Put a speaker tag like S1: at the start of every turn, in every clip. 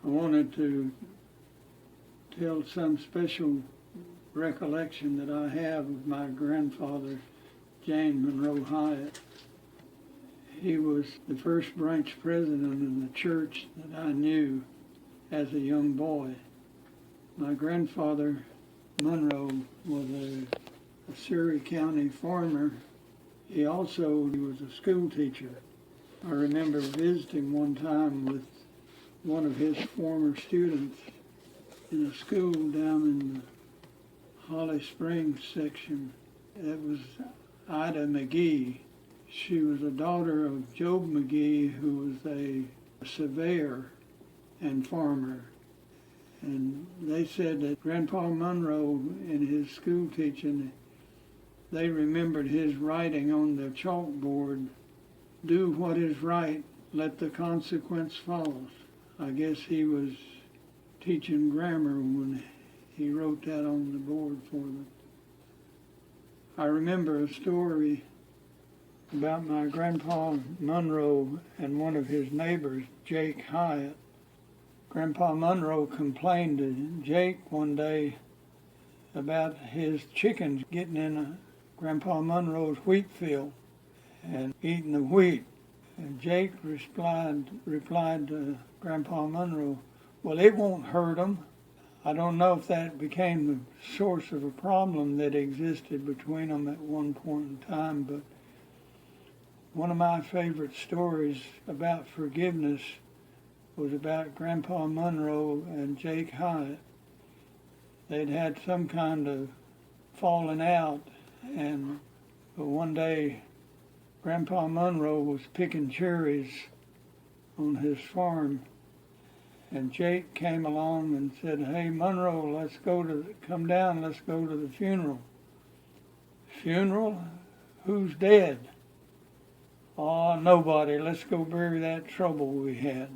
S1: I wanted to tell some special recollection that I have of my grandfather, James Monroe Hiatt. He was the first branch president in the church that I knew as a young boy. My grandfather, Monroe, was a Surrey County farmer. He was a school teacher. I remember visiting one time with one of his former students in a school down in the Holly Springs section. It was Ida McGee. She was a daughter of Job McGee, who was a surveyor and farmer. And they said that Grandpa Monroe, in his school teaching, they remembered his writing on the chalkboard, "Do what is right, let the consequence follow." I guess he was teaching grammar when he wrote that on the board for them. I remember a story about my Grandpa Monroe and one of his neighbors, Jake Hiatt. Grandpa Monroe complained to Jake one day about his chickens getting in Grandpa Monroe's wheat field and eating the wheat. And Jake replied to Grandpa Monroe, "Well, it won't hurt them." I don't know if that became the source of a problem that existed between them at one point in time, but one of my favorite stories about forgiveness was about Grandpa Monroe and Jake Hiatt. They'd had some kind of falling out, and one day Grandpa Monroe was picking cherries on his farm, and Jake came along and said, "Hey Monroe, let's go to the funeral." "Funeral? Who's dead?" "Oh, nobody. Let's go bury that trouble we had."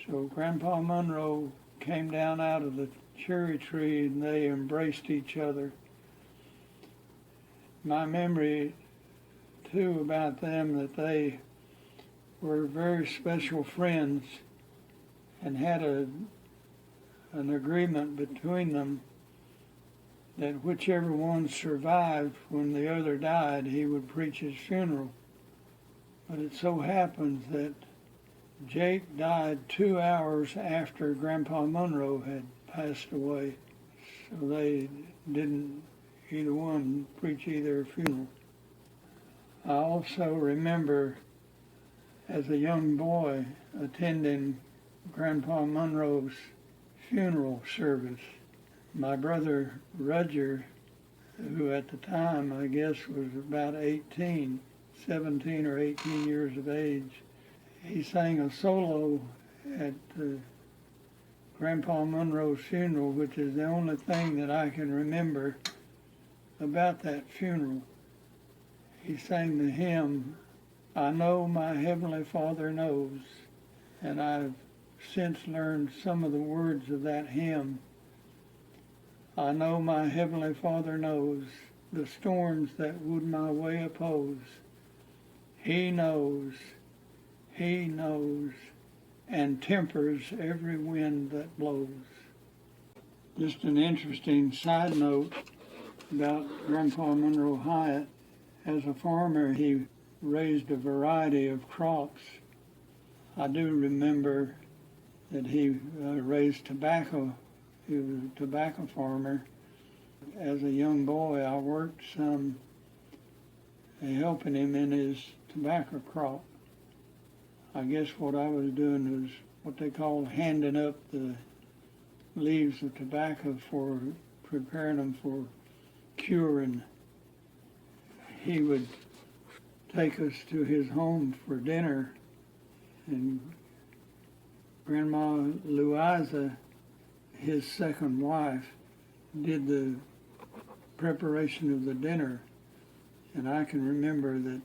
S1: So Grandpa Monroe came down out of the cherry tree and they embraced each other. My memory too about them, that they were very special friends and had an agreement between them that whichever one survived when the other died, he would preach his funeral. But it so happens that Jake died 2 hours after Grandpa Monroe had passed away, so they didn't either one preach either funeral. I also remember as a young boy attending Grandpa Monroe's funeral service. My brother Roger, who at the time I guess was about 17 or 18 years of age, he sang a solo at Grandpa Monroe's funeral, which is the only thing that I can remember about that funeral. He sang the hymn, "I Know My Heavenly Father Knows," and I've since learned some of the words of that hymn. "I know my Heavenly Father knows the storms that would my way oppose. He knows, and tempers every wind that blows." Just an interesting side note about Grandpa Monroe Hiatt. As a farmer, he raised a variety of crops. I do remember that he raised tobacco. He was a tobacco farmer. As a young boy, I worked some helping him in his tobacco crop. I guess what I was doing was what they call handing up the leaves of tobacco for preparing them for curing. He would take us to his home for dinner, and Grandma Louisa, his second wife, did the preparation of the dinner, and I can remember that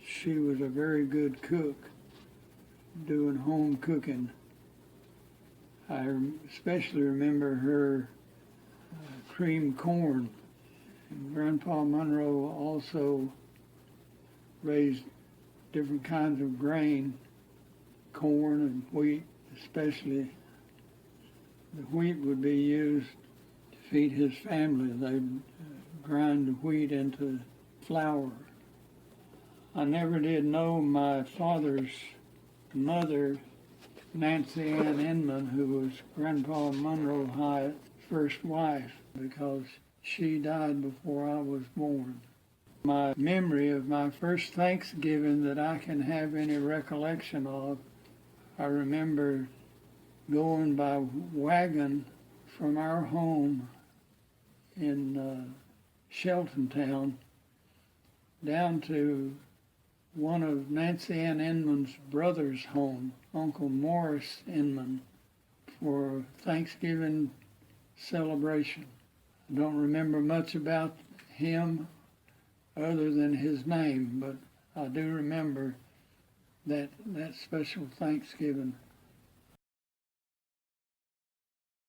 S1: she was a very good cook, doing home cooking. I especially remember her creamed corn. And Grandpa Monroe also raised different kinds of grain, corn and wheat especially. the wheat would be used to feed his family. They'd grind the wheat into flour. I never did know my father's mother, Nancy Ann Inman, who was Grandpa Monroe Hiatt's first wife, because she died before I was born. My memory of my first Thanksgiving that I can have any recollection of, I remember going by wagon from our home in Sheltontown down to one of Nancy Ann Inman's brother's home, Uncle Morris Inman, for Thanksgiving celebration. I don't remember much about him other than his name, but I do remember that special Thanksgiving.